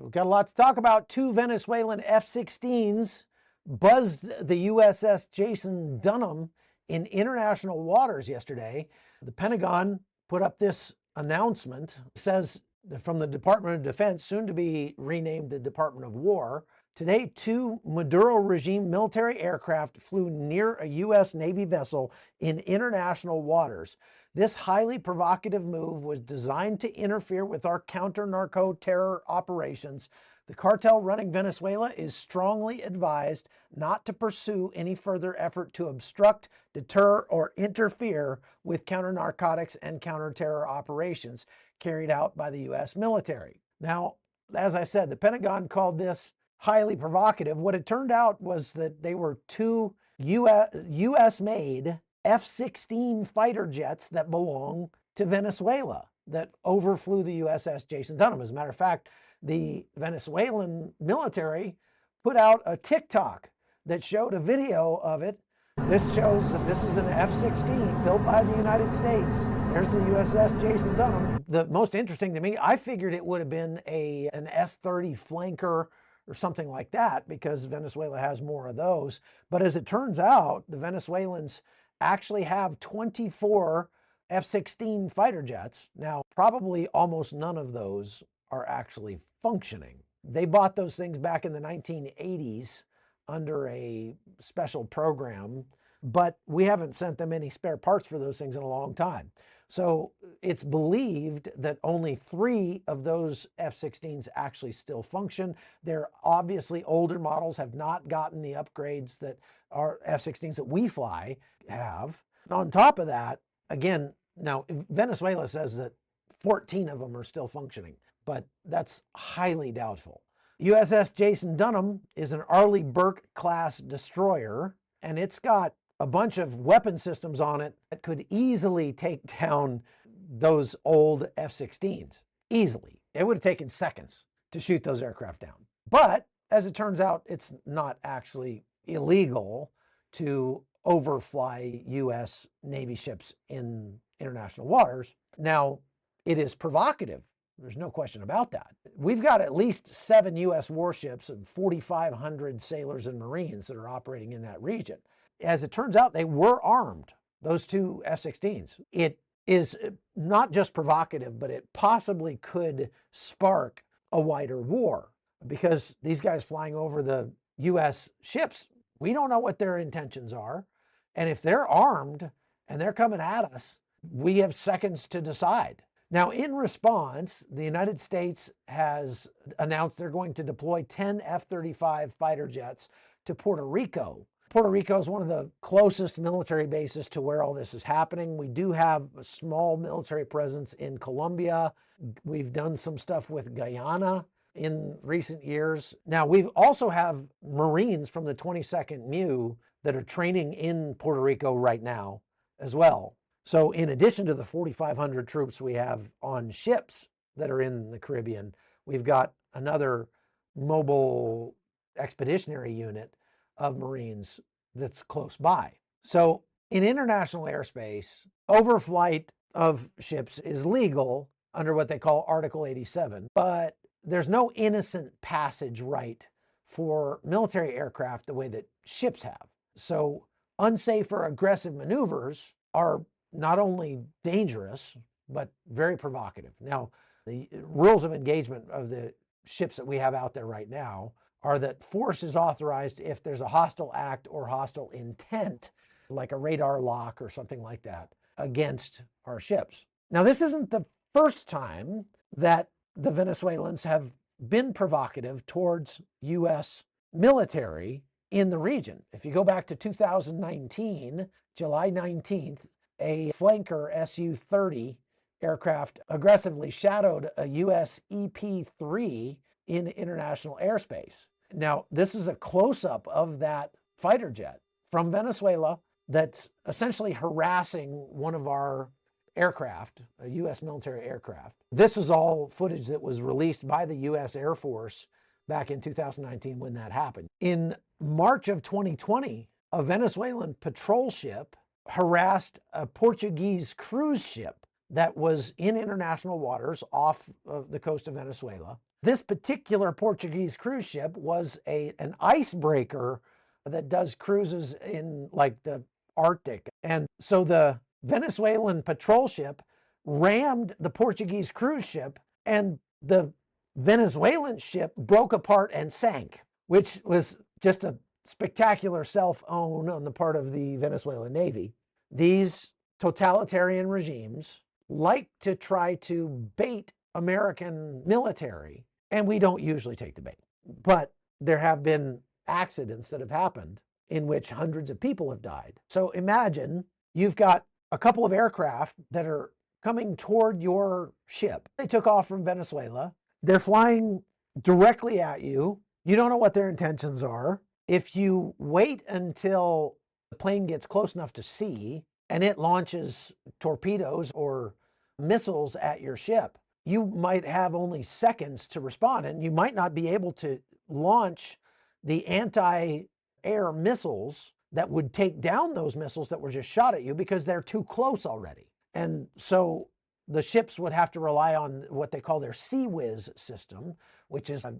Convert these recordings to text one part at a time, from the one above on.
We've got a lot to talk about. Two Venezuelan F-16s buzzed the USS Jason Dunham in international waters yesterday. The Pentagon put up this announcement, says from the Department of Defense, soon to be renamed the Department of War. Today, two Maduro regime military aircraft flew near a U.S. Navy vessel in international waters. This highly provocative move was designed to interfere with our counter-narco-terror operations. The cartel running Venezuela is strongly advised not to pursue any further effort to obstruct, deter, or interfere with counter-narcotics and counter-terror operations carried out by the U.S. military. Now, as I said, the Pentagon called this highly provocative. What it turned out was that they were two U.S.-made F-16 fighter jets that belong to Venezuela that overflew the USS Jason Dunham. As a matter of fact, the Venezuelan military put out a TikTok that showed a video of it. This shows that this is an F-16 built by the United States. There's the USS Jason Dunham. The most interesting to me, I figured it would have been an S-30 flanker or something like that because Venezuela has more of those. But as it turns out, the Venezuelans actually have 24 F-16 fighter jets. Now, probably almost none of those are actually functioning. They bought those things back in the 1980s under a special program, but we haven't sent them any spare parts for those things in a long time. So it's believed that only 3 of those F-16s actually still function. They're obviously older models, have not gotten the upgrades that our F-16s that we fly have. On top of that, again, now Venezuela says that 14 of them are still functioning, but that's highly doubtful. USS Jason Dunham is an Arleigh Burke class destroyer, and it's got a bunch of weapon systems on it that could easily take down those old F-16s. Easily. It would have taken seconds to shoot those aircraft down. But as it turns out, it's not actually illegal to overfly U.S. Navy ships in international waters. Now, it is provocative. There's no question about that. We've got at least 7 U.S. warships and 4,500 sailors and Marines that are operating in that region. As it turns out, they were armed, those two F-16s. It is not just provocative, but it possibly could spark a wider war because these guys flying over the U.S. ships, we don't know what their intentions are. And if they're armed and they're coming at us, we have seconds to decide. Now, in response, the United States has announced they're going to deploy 10 F-35 fighter jets to Puerto Rico. Puerto Rico is one of the closest military bases to where all this is happening. We do have a small military presence in Colombia. We've done some stuff with Guyana in recent years. Now, we also have Marines from the 22nd MEU that are training in Puerto Rico right now as well. So in addition to the 4,500 troops we have on ships that are in the Caribbean, we've got another mobile expeditionary unit of Marines that's close by. So in international airspace, overflight of ships is legal under what they call Article 87, but there's no innocent passage right for military aircraft the way that ships have. So unsafe or aggressive maneuvers are not only dangerous, but very provocative. Now, the rules of engagement of the ships that we have out there right now are that force is authorized if there's a hostile act or hostile intent, like a radar lock or something like that, against our ships. Now, this isn't the first time that the Venezuelans have been provocative towards U.S. military in the region. If you go back to 2019, July 19th, a flanker Su-30 aircraft aggressively shadowed a U.S. EP-3 in international airspace. Now, this is a close-up of that fighter jet from Venezuela that's essentially harassing one of our aircraft, a U.S. military aircraft. This is all footage that was released by the U.S. Air Force back in 2019 when that happened. In March of 2020, a Venezuelan patrol ship harassed a Portuguese cruise ship that was in international waters off of the coast of Venezuela. This particular Portuguese cruise ship was an icebreaker that does cruises in like the Arctic. And so the Venezuelan patrol ship rammed the Portuguese cruise ship, and the Venezuelan ship broke apart and sank, which was just a spectacular self-own on the part of the Venezuelan Navy. These totalitarian regimes like to try to bait American military, and we don't usually take the bait. But there have been accidents that have happened in which hundreds of people have died. So imagine you've got a couple of aircraft that are coming toward your ship. They took off from Venezuela. They're flying directly at you. You don't know what their intentions are. If you wait until the plane gets close enough to see and it launches torpedoes or missiles at your ship, you might have only seconds to respond, and you might not be able to launch the anti-air missiles that would take down those missiles that were just shot at you because they're too close already. And so the ships would have to rely on what they call their Sea-Whiz system, which is a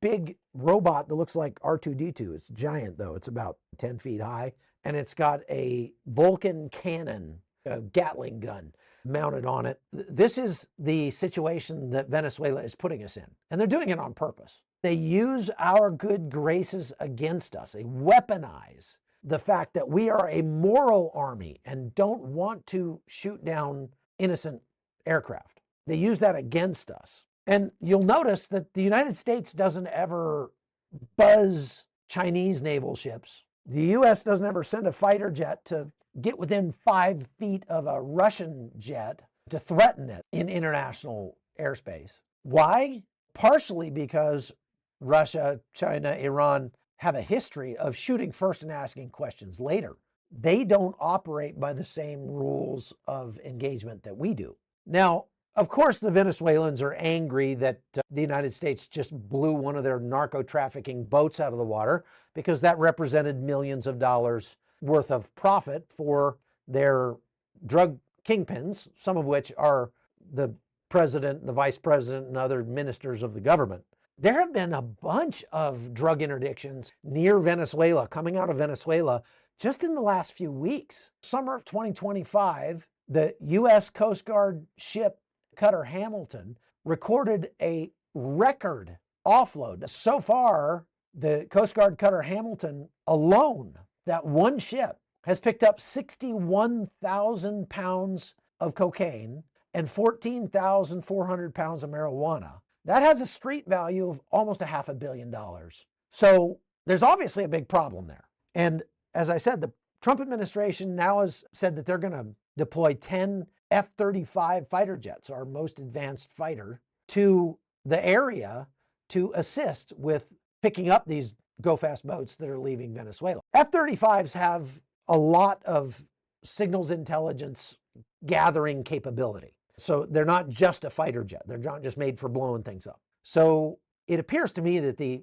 big robot that looks like R2-D2. It's giant, though. It's about 10 feet high, and it's got a Vulcan cannon, a Gatling gun, mounted on it. This is the situation that Venezuela is putting us in, and they're doing it on purpose. They use our good graces against us. They weaponize the fact that we are a moral army and don't want to shoot down innocent aircraft. They use that against us. And you'll notice that the United States doesn't ever buzz Chinese naval ships. The U.S. doesn't ever send a fighter jet to get within 5 feet of a Russian jet to threaten it in international airspace. Why? Partially because Russia, China, Iran have a history of shooting first and asking questions later. They don't operate by the same rules of engagement that we do. Now, of course, the Venezuelans are angry that the United States just blew one of their narco-trafficking boats out of the water because that represented millions of dollars worth of profit for their drug kingpins, some of which are the president, the vice president, and other ministers of the government. There have been a bunch of drug interdictions near Venezuela, coming out of Venezuela, just in the last few weeks. Summer of 2025, the U.S. Coast Guard ship Cutter Hamilton recorded a record offload. So far, the Coast Guard Cutter Hamilton alone, that one ship, has picked up 61,000 pounds of cocaine and 14,400 pounds of marijuana. That has a street value of almost $500 million. So there's obviously a big problem there. And as I said, the Trump administration now has said that they're going to deploy 10 F-35 fighter jets, our most advanced fighter, to the area to assist with picking up these go-fast boats that are leaving Venezuela. F-35s have a lot of signals intelligence gathering capability. So they're not just a fighter jet. They're not just made for blowing things up. So it appears to me that the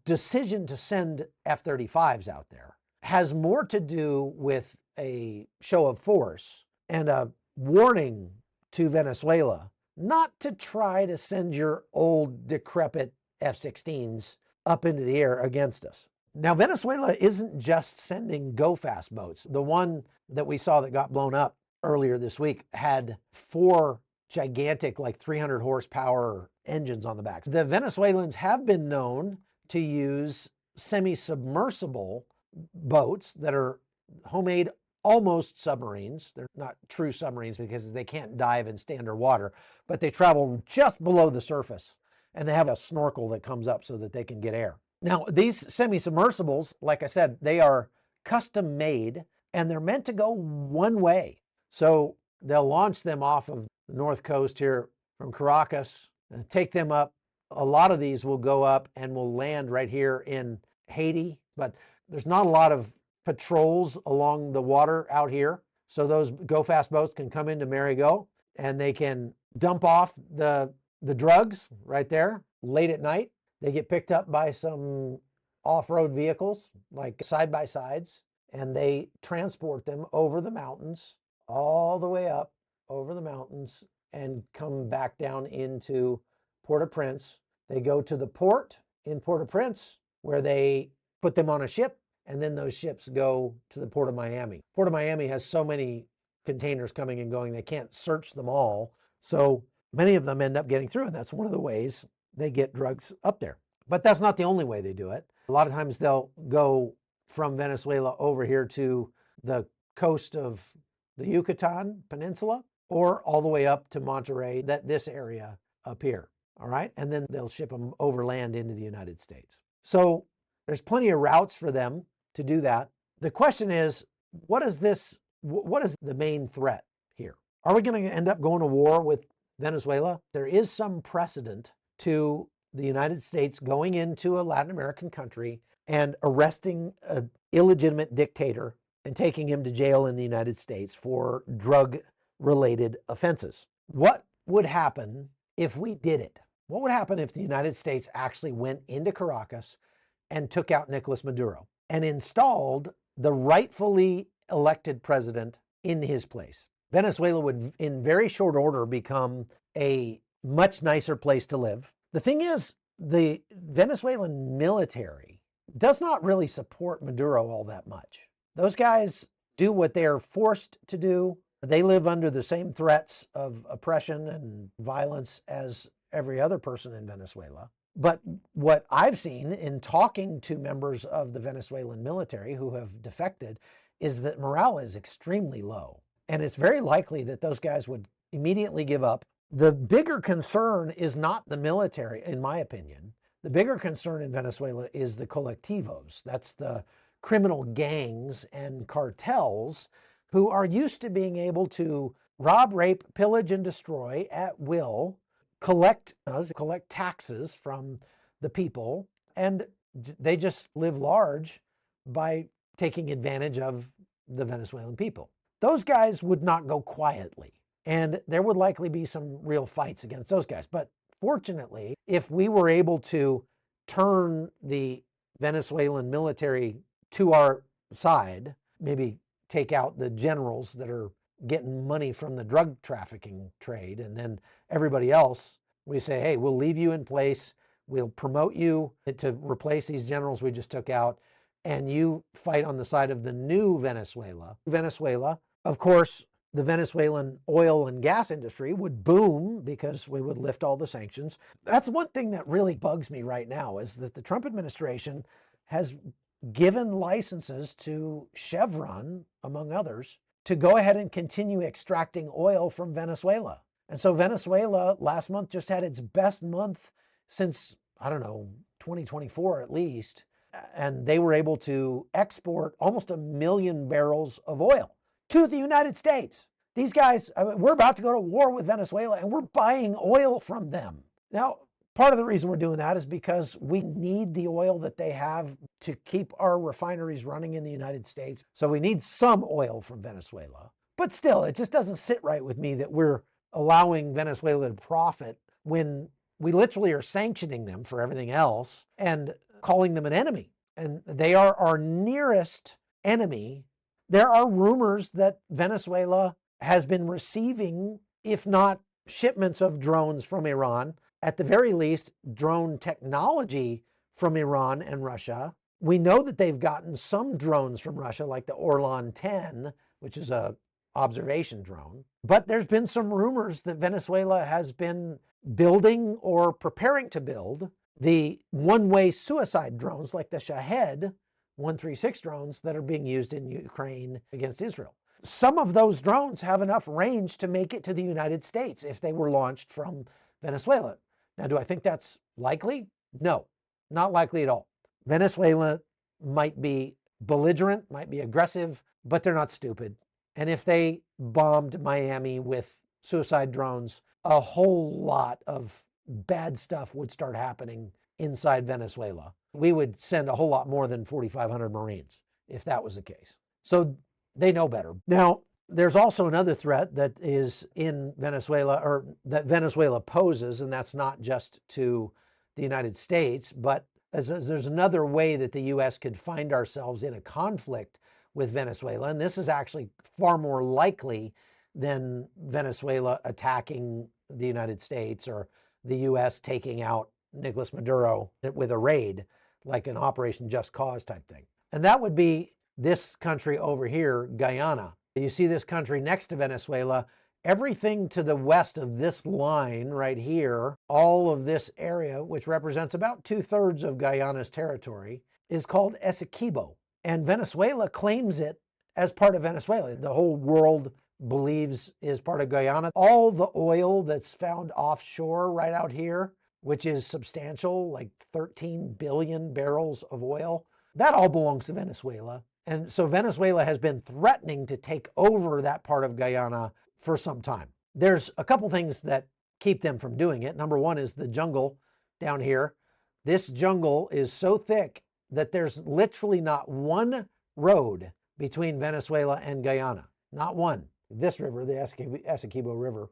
decision to send F-35s out there has more to do with a show of force and a warning to Venezuela not to try to send your old decrepit F-16s up into the air against us. Now, Venezuela isn't just sending go-fast boats. The one that we saw that got blown up earlier this week had 4 gigantic, like 300 horsepower engines on the back. The Venezuelans have been known to use semi-submersible boats that are homemade almost submarines. They're not true submarines because they can't dive and stay underwater, but they travel just below the surface, and they have a snorkel that comes up so that they can get air. Now, these semi-submersibles, like I said, they are custom made, and they're meant to go one way. So they'll launch them off of the north coast here from Caracas and take them up. A lot of these will go up and will land right here in Haiti, but there's not a lot of patrols along the water out here. So those go-fast boats can come into Marigot and they can dump off the drugs right there late at night. They get picked up by some off-road vehicles like side-by-sides, and they transport them over the mountains, all the way up over the mountains, and come back down into Port-au-Prince. They go to the port in Port-au-Prince where they put them on a ship, and then those ships go to the Port of Miami. Port of Miami has so many containers coming and going, they can't search them all. So many of them end up getting through, and that's one of the ways they get drugs up there. But that's not the only way they do it. A lot of times they'll go from Venezuela over here to the coast of the Yucatan Peninsula, or all the way up to Monterey, this area up here. All right. And then they'll ship them overland into the United States. So there's plenty of routes for them to do that. The question is, what is the main threat here? Are we going to end up going to war with Venezuela? There is some precedent to the United States going into a Latin American country and arresting an illegitimate dictator and taking him to jail in the United States for drug-related offenses. What would happen if we did it? What would happen if the United States actually went into Caracas and took out Nicolas Maduro and installed the rightfully elected president in his place? Venezuela would, in very short order, become a much nicer place to live. The thing is, the Venezuelan military does not really support Maduro all that much. Those guys do what they are forced to do. They live under the same threats of oppression and violence as every other person in Venezuela. But what I've seen in talking to members of the Venezuelan military who have defected is that morale is extremely low. And it's very likely that those guys would immediately give up. The bigger concern is not the military, in my opinion. The bigger concern in Venezuela is the colectivos. That's the criminal gangs and cartels who are used to being able to rob, rape, pillage, and destroy at will, collect taxes from the people, and they just live large by taking advantage of the Venezuelan people. Those guys would not go quietly, and there would likely be some real fights against those guys. But fortunately, if we were able to turn the Venezuelan military to our side, maybe take out the generals that are getting money from the drug trafficking trade, and then everybody else, we say, hey, we'll leave you in place, we'll promote you to replace these generals we just took out, and you fight on the side of the new Venezuela. Of course, the Venezuelan oil and gas industry would boom because we would lift all the sanctions. That's one thing that really bugs me right now, is that the Trump administration has given licenses to Chevron, among others, to go ahead and continue extracting oil from Venezuela. And so Venezuela last month just had its best month since, 2024 at least. And they were able to export almost 1 million barrels of oil to the United States. These guys, we're about to go to war with Venezuela, and we're buying oil from them. Now, part of the reason we're doing that is because we need the oil that they have to keep our refineries running in the United States. So we need some oil from Venezuela. But still, it just doesn't sit right with me that we're allowing Venezuela to profit when we literally are sanctioning them for everything else and calling them an enemy. And they are our nearest enemy. There are rumors that Venezuela has been receiving, if not shipments of drones from Iran, at the very least, drone technology from Iran and Russia. We know that they've gotten some drones from Russia, like the Orlan 10, which is a observation drone. But there's been some rumors that Venezuela has been building or preparing to build the one-way suicide drones, like the Shahed 136 drones that are being used in Ukraine against Israel. Some of those drones have enough range to make it to the United States if they were launched from Venezuela. Now, do I think that's likely? No, not likely at all. Venezuela might be belligerent, might be aggressive, but they're not stupid. And if they bombed Miami with suicide drones, a whole lot of bad stuff would start happening inside Venezuela. We would send a whole lot more than 4,500 Marines if that was the case. So they know better. Now, there's also another threat that is in Venezuela, or that Venezuela poses, and that's not just to the United States, but there's another way that the U.S. could find ourselves in a conflict with Venezuela, and this is actually far more likely than Venezuela attacking the United States or the U.S. taking out Nicolas Maduro with a raid, like an Operation Just Cause type thing. And that would be this country over here, Guyana. You see this country next to Venezuela. Everything to the west of this line right here, all of this area, which represents about 2/3 of Guyana's territory, is called Essequibo. And Venezuela claims it as part of Venezuela. The whole world believes is part of Guyana. All the oil that's found offshore right out here, which is substantial, like 13 billion barrels of oil, that all belongs to Venezuela. And so Venezuela has been threatening to take over that part of Guyana for some time. There's a couple things that keep them from doing it. Number one is the jungle down here. This jungle is so thick that there's literally not one road between Venezuela and Guyana. Not one. This river, the Essequibo River,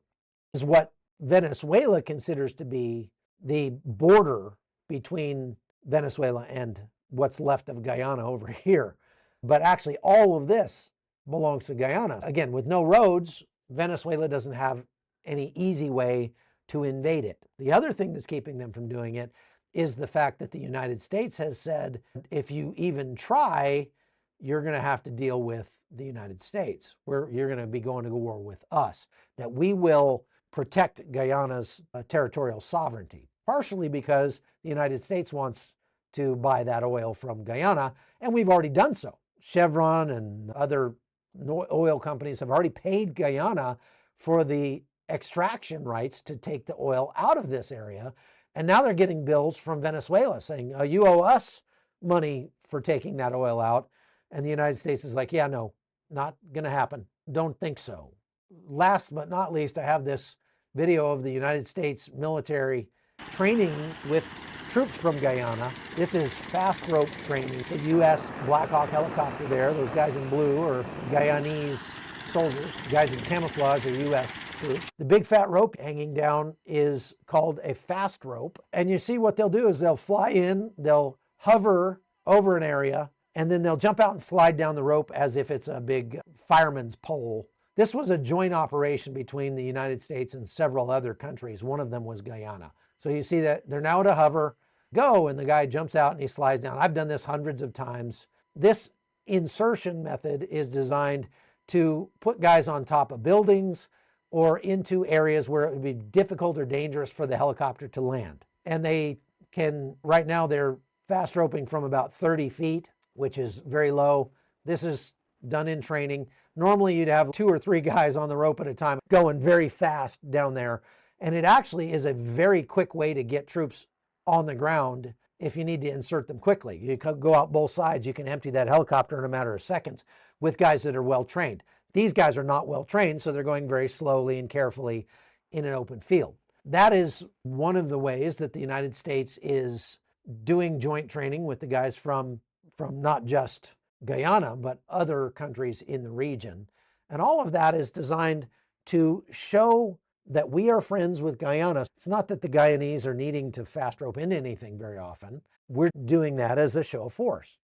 is what Venezuela considers to be the border between Venezuela and what's left of Guyana over here. But actually, all of this belongs to Guyana. Again, with no roads, Venezuela doesn't have any easy way to invade it. The other thing that's keeping them from doing it is the fact that the United States has said, if you even try, you're going to have to deal with the United States, where you're going to be going to war with us, that we will protect Guyana's territorial sovereignty, partially because the United States wants to buy that oil from Guyana, and we've already done so. Chevron and other oil companies have already paid Guyana for the extraction rights to take the oil out of this area. And now they're getting bills from Venezuela saying, you owe us money for taking that oil out. And the United States is like, yeah, no, not going to happen. Don't think so. Last but not least, I have this video of the United States military training with troops from Guyana. This is fast rope training. The U.S. Black Hawk helicopter there. Those guys in blue are Guyanese soldiers. The guys in camouflage are U.S. troops. The big fat rope hanging down is called a fast rope. And you see what they'll do is they'll fly in, they'll hover over an area, and then they'll jump out and slide down the rope as if it's a big fireman's pole. This was a joint operation between the United States and several other countries. One of them was Guyana. So you see that they're now at a hover, go, and the guy jumps out and he slides down. I've done this hundreds of times. This insertion method is designed to put guys on top of buildings or into areas where it would be difficult or dangerous for the helicopter to land. And they can, right now they're fast roping from about 30 feet, which is very low. This is done in training. Normally you'd have 2 or 3 guys on the rope at a time going very fast down there. And it actually is a very quick way to get troops on the ground if you need to insert them quickly. You can go out both sides. You can empty that helicopter in a matter of seconds with guys that are well trained. These guys are not well trained, so they're going very slowly and carefully in an open field. That is one of the ways that the United States is doing joint training with the guys from not just Guyana, but other countries in the region. And all of that is designed to show that we are friends with Guyana. It's not that the Guyanese are needing to fast rope into anything very often. We're doing that as a show of force.